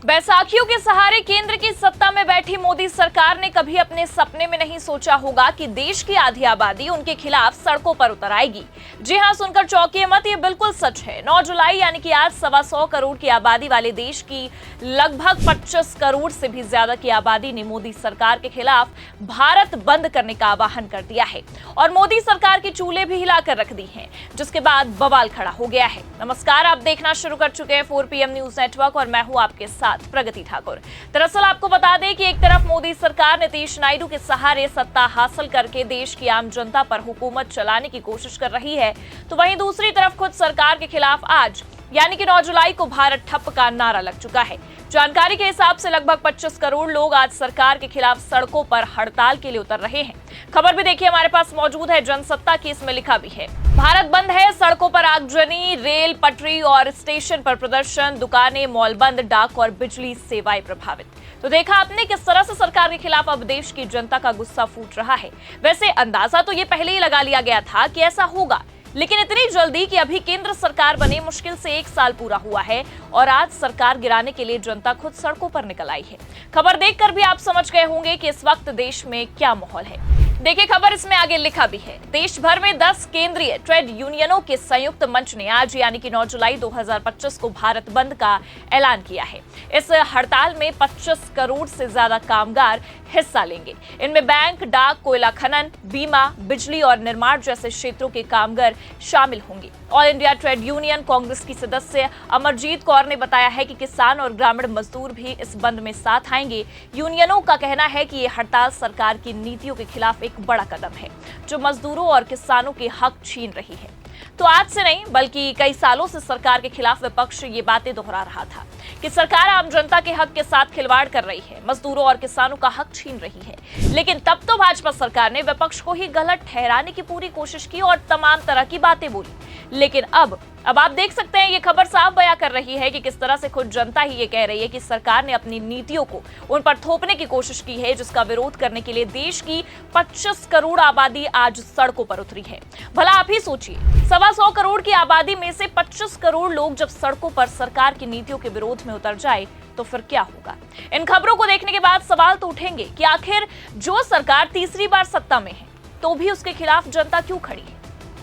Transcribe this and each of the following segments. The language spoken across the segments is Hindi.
बैसाखियों के सहारे केंद्र की सत्ता में बैठी मोदी सरकार ने कभी अपने सपने में नहीं सोचा होगा कि देश की आधी आबादी उनके खिलाफ सड़कों पर उतर आएगी। जी हां, सुनकर चौंकिए मत, ये बिल्कुल सच है। 9 जुलाई यानी कि आज 125 करोड़ की आबादी वाले देश की लगभग 25 करोड़ से भी ज्यादा की आबादी ने मोदी सरकार के खिलाफ भारत बंद करने का आह्वान कर दिया है और मोदी सरकार की चूल्हे भी हिलाकर रख दी हैं, जिसके बाद बवाल खड़ा हो गया है। नमस्कार, आप देखना शुरू कर चुके हैं 4 PM न्यूज नेटवर्क और मैं हूं आपके साथ प्रगति ठाकुर। दरअसल आपको बता दें कि एक तरफ मोदी सरकार नीतीश नायडू के सहारे सत्ता हासिल करके देश की आम जनता पर हुकूमत चलाने की कोशिश कर रही है, तो वहीं दूसरी तरफ खुद सरकार के खिलाफ आज यानी कि 9 जुलाई को भारत ठप का नारा लग चुका है। जानकारी के हिसाब से लगभग 25 करोड़ लोग आज सरकार के खिलाफ सड़कों पर हड़ताल के लिए उतर रहे हैं। खबर भी देखिए हमारे पास मौजूद है, जनसत्ता की, इसमें लिखा भी है, भारत बंद है, सड़कों पर आगजनी, रेल पटरी और स्टेशन पर प्रदर्शन, दुकानें मॉल बंद, डाक और बिजली सेवाएं प्रभावित। तो देखा आपने किस तरह से सरकार के खिलाफ अब देश की जनता का गुस्सा फूट रहा है। वैसे अंदाजा तो ये पहले ही लगा लिया गया था कि ऐसा होगा, लेकिन इतनी जल्दी कि अभी केंद्र सरकार बने मुश्किल से 1 साल पूरा हुआ है और आज सरकार गिराने के लिए जनता खुद सड़कों पर निकल आई है। खबर देखकर भी आप समझ गए होंगे कि इस वक्त देश में क्या माहौल है। देखिए खबर इसमें आगे लिखा भी है, देश भर में 10 केंद्रीय ट्रेड यूनियनों के संयुक्त मंच ने आज यानी कि 9 जुलाई 2025 को भारत बंद का ऐलान किया है। इस हड़ताल में 25 करोड़ से ज्यादा कामगार हिस्सा लेंगे। इनमें बैंक, डाक, कोयला खनन, बीमा, बिजली और निर्माण जैसे क्षेत्रों के कामगार शामिल होंगे। All India trade union Congress की सदस्य अमरजीत कौर ने बताया है कि किसान और ग्रामीण मजदूर भी इस बंद में साथ आएंगे। यूनियनों का कहना है कि ये हड़ताल सरकार की नीतियों के खिलाफ एक बड़ा कदम है, जो मजदूरों और किसानों के हक छीन रही है। तो आज से नहीं बल्कि कई सालों से सरकार के खिलाफ विपक्ष ये बातें दोहरा रहा था कि सरकार आम जनता के हक के साथ खिलवाड़ कर रही है, मजदूरों और किसानों का हक छीन रही है। लेकिन तब तो भाजपा सरकार ने विपक्ष को ही गलत ठहराने की पूरी कोशिश की और तमाम तरह की बातें बोली। लेकिन अब आप देख सकते हैं, ये खबर साफ बयां कर रही है कि किस तरह से खुद जनता ही ये कह रही है कि सरकार ने अपनी नीतियों को उन पर थोपने की कोशिश की है, जिसका विरोध करने के लिए देश की 25 करोड़ आबादी आज सड़कों पर उतरी है। भला आप ही सोचिए, 125 करोड़ की आबादी में से 25 करोड़ लोग जब सड़कों पर सरकार की नीतियों के विरोध में उतर जाए तो फिर क्या होगा। इन खबरों को देखने के बाद सवाल तो उठेंगे कि आखिर जो सरकार तीसरी बार सत्ता में है तो भी उसके खिलाफ जनता क्यों खड़ी है।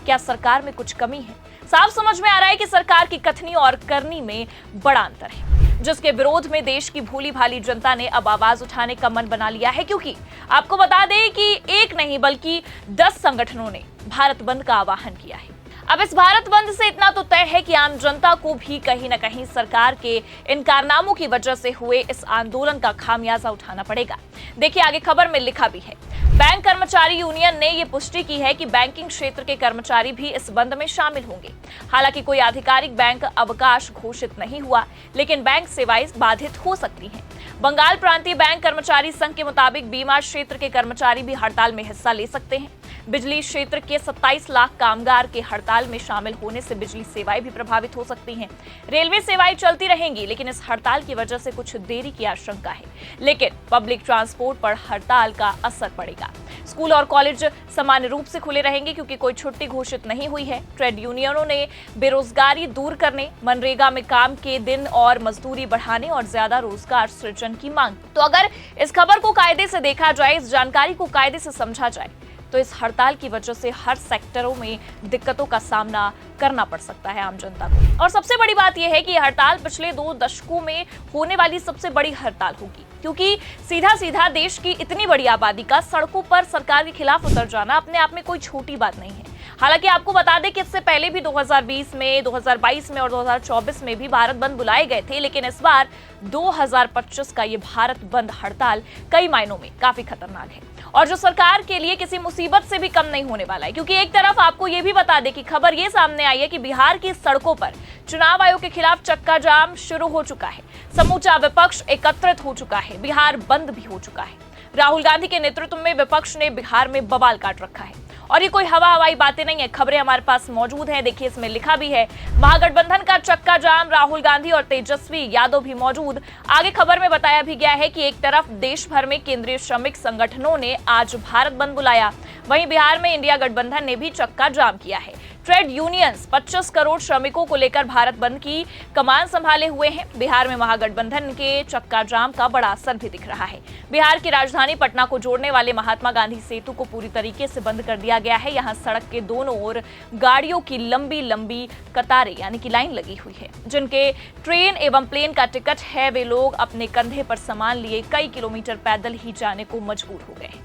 क्या सरकार में कुछ कमी है? साफ समझ में आ रहा है कि सरकार की कथनी और करनी में बड़ा अंतर है, जिसके विरोध में देश की भोली भाली जनता ने अब आवाज उठाने का मन बना लिया है। क्योंकि आपको बता दें कि एक नहीं बल्कि 10 संगठनों ने भारत बंद का आह्वान किया है। अब इस भारत बंद से इतना तो तय है कि आम जनता को भी कहीं न कहीं सरकार के इन कारनामों की वजह से हुए इस आंदोलन का खामियाजा उठाना पड़ेगा। देखिए आगे खबर में लिखा भी है, बैंक कर्मचारी यूनियन ने ये पुष्टि की है कि बैंकिंग क्षेत्र के कर्मचारी भी इस बंद में शामिल होंगे। हालांकि कोई आधिकारिक बैंक अवकाश घोषित नहीं हुआ, लेकिन बैंक सेवाएं बाधित हो सकती हैं। बंगाल प्रांतीय बैंक कर्मचारी संघ के मुताबिक बीमा क्षेत्र के कर्मचारी भी हड़ताल में हिस्सा ले सकते हैं। बिजली क्षेत्र के 27 लाख कामगार के हड़ताल में शामिल होने से बिजली सेवाएं भी प्रभावित हो सकती हैं। रेलवे सेवाएं चलती रहेंगी, लेकिन इस हड़ताल की वजह से कुछ देरी की आशंका है। लेकिन पब्लिक ट्रांसपोर्ट पर हड़ताल का असर पड़ेगा। स्कूल और कॉलेज सामान्य रूप से खुले रहेंगे क्योंकि कोई छुट्टी घोषित नहीं हुई है। ट्रेड यूनियनों ने बेरोजगारी दूर करने, मनरेगा में काम के दिन और मजदूरी बढ़ाने और ज्यादा रोजगार सृजन की मांग। तो अगर इस खबर को कायदे से देखा जाए, इस जानकारी को कायदे से समझा जाए, तो इस हड़ताल की वजह से हर सेक्टरों में दिक्कतों का सामना करना पड़ सकता है आम जनता को। और सबसे बड़ी बात यह है कि हड़ताल पिछले 2 दशकों में होने वाली सबसे बड़ी हड़ताल होगी, क्योंकि सीधा सीधा देश की इतनी बड़ी आबादी का सड़कों पर सरकार के खिलाफ उतर जाना अपने आप में कोई छोटी बात नहीं है। हालांकि आपको बता दें कि इससे पहले भी 2020 में, 2022 में और 2024 में भी भारत बंद बुलाए गए थे, लेकिन इस बार 2025 का ये भारत बंद हड़ताल कई मायनों में काफी खतरनाक है और जो सरकार के लिए किसी मुसीबत से भी कम नहीं होने वाला है। क्योंकि एक तरफ आपको ये भी बता दें कि खबर ये सामने आई है कि बिहार की सड़कों पर चुनाव आयोग के खिलाफ चक्का जाम शुरू हो चुका है। समूचा विपक्ष एकत्रित हो चुका है, बिहार बंद भी हो चुका है। राहुल गांधी के नेतृत्व में विपक्ष ने बिहार में बवाल काट रखा है और ये कोई हवाई बातें नहीं है, खबरें हमारे पास मौजूद हैं। देखिए इसमें लिखा भी है, महागठबंधन का चक्का जाम, राहुल गांधी और तेजस्वी यादव भी मौजूद। आगे खबर में बताया भी गया है कि एक तरफ देश भर में केंद्रीय श्रमिक संगठनों ने आज भारत बंद बुलाया, वहीं बिहार में इंडिया गठबंधन ने भी चक्का जाम किया है। ट्रेड यूनियंस 25 करोड़ श्रमिकों को लेकर भारत बंद की कमान संभाले हुए हैं। बिहार में महागठबंधन के चक्का जाम का बड़ा असर भी दिख रहा है। बिहार की राजधानी पटना को जोड़ने वाले महात्मा गांधी सेतु को पूरी तरीके से बंद कर दिया गया है। यहां सड़क के दोनों ओर गाड़ियों की लंबी लंबी कतारें यानी कि लाइन लगी हुई है। जिनके ट्रेन एवं प्लेन का टिकट है, वे लोग अपने कंधे पर सामान लिए कई किलोमीटर पैदल ही जाने को मजबूर हो गए।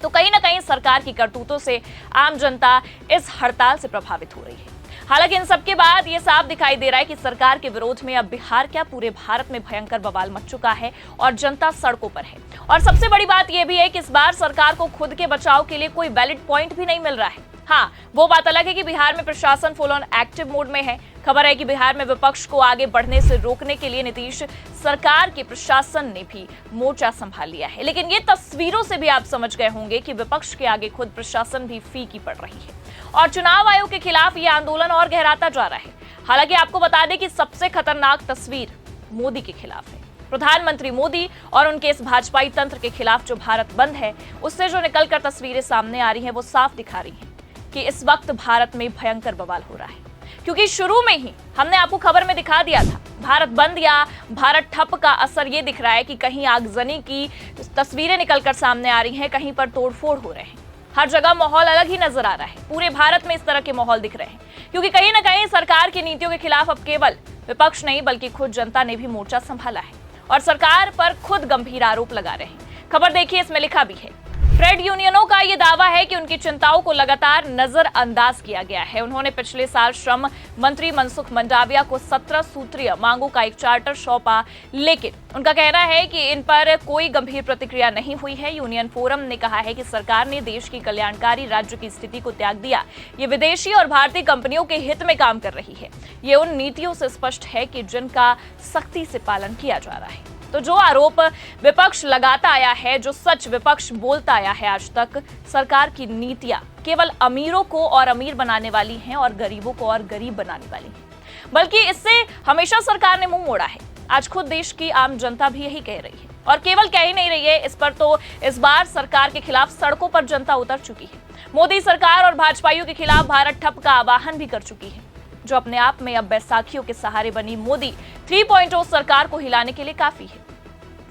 तो कहीं ना कहीं सरकार की करतूतों से आम जनता इस हड़ताल से प्रभावित हो रही है। हालांकि इन सबके बाद ये साफ दिखाई दे रहा है कि सरकार के विरोध में अब बिहार क्या पूरे भारत में भयंकर बवाल मच चुका है और जनता सड़कों पर है। और सबसे बड़ी बात यह भी है कि इस बार सरकार को खुद के बचाव के लिए कोई वैलिड पॉइंट भी नहीं मिल रहा है। हाँ, वो बात अलग है कि बिहार में प्रशासन फुल ऑन एक्टिव मोड में है। खबर है कि बिहार में विपक्ष को आगे बढ़ने से रोकने के लिए नीतीश सरकार के प्रशासन ने भी मोर्चा संभाल लिया है। लेकिन ये तस्वीरों से भी आप समझ गए होंगे कि विपक्ष के आगे खुद प्रशासन भी फीकी पड़ रही है और चुनाव आयोग के खिलाफ ये आंदोलन और गहराता जा रहा है। हालांकि आपको बता दें कि सबसे खतरनाक तस्वीर मोदी के खिलाफ है। प्रधानमंत्री मोदी और उनके इस भाजपाई तंत्र के खिलाफ जो भारत बंद है, उससे जो निकलकर तस्वीरें सामने आ रही हैं, वो साफ दिखा रही हैं कि इस वक्त भारत में भयंकर बवाल हो रहा है। क्योंकि शुरू में ही हमने आपको खबर में दिखा दिया था, भारत बंद या भारत ठप का असर ये दिख रहा है कि कहीं आगजनी की तस्वीरें निकलकर सामने आ रही हैं, कहीं पर तोड़फोड़ हो रहे हैं। हर जगह माहौल अलग ही नजर आ रहा है। पूरे भारत में इस तरह के माहौल दिख रहे हैं क्योंकि कहीं ना कहीं सरकार की नीतियों के खिलाफ अब केवल विपक्ष नहीं बल्कि खुद जनता ने भी मोर्चा संभाला है और सरकार पर खुद गंभीर आरोप लगा रहे हैं। खबर देखिए, इसमें लिखा भी है। ट्रेड यूनियनों का यह दावा है कि उनकी चिंताओं को लगातार नजरअंदाज किया गया है। उन्होंने पिछले साल श्रम मंत्री मनसुख मंडाविया को 17 सूत्रीय मांगों का एक चार्टर सौंपा, लेकिन उनका कहना है कि इन पर कोई गंभीर प्रतिक्रिया नहीं हुई है। यूनियन फोरम ने कहा है कि सरकार ने देश की कल्याणकारी राज्य की स्थिति को त्याग दिया। ये विदेशी और भारतीय कंपनियों के हित में काम कर रही है। ये उन नीतियों से स्पष्ट है कि जिनका सख्ती से पालन किया जा रहा है। तो जो आरोप विपक्ष लगाता आया है, जो सच विपक्ष बोलता आया है आज तक, सरकार की नीतियां केवल अमीरों को और अमीर बनाने वाली हैं और गरीबों को और गरीब बनाने वाली हैं। बल्कि इससे हमेशा सरकार ने मुंह मोड़ा है। आज खुद देश की आम जनता भी यही कह रही है और केवल कह ही नहीं रही है, इस पर तो इस बार सरकार के खिलाफ सड़कों पर जनता उतर चुकी है। मोदी सरकार और भाजपाइयों के खिलाफ भारत ठप का आह्वान भी कर चुकी है, जो अपने आप में अब बैसाखियों के सहारे बनी मोदी 3.0 सरकार को हिलाने के लिए काफी है।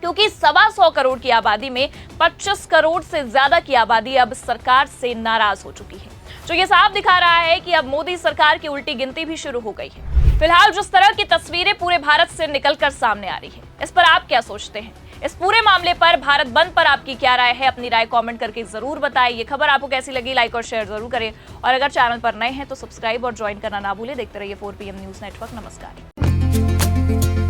क्योंकि 125 करोड़ की आबादी में 25 करोड़ से ज्यादा की आबादी अब सरकार से नाराज हो चुकी है, जो ये साफ दिखा रहा है कि अब मोदी सरकार की उल्टी गिनती भी शुरू हो गई है। फिलहाल जिस तरह की तस्वीरें पूरे भारत से निकलकर सामने आ रही है, इस पर आप क्या सोचते हैं? इस पूरे मामले पर, भारत बंद पर आपकी क्या राय है? अपनी राय कमेंट करके जरूर बताएं। ये खबर आपको कैसी लगी, लाइक और शेयर जरूर करें और अगर चैनल पर नए हैं तो सब्सक्राइब और ज्वाइन करना ना भूलें। देखते रहिए 4 PM न्यूज नेटवर्क। नमस्कार।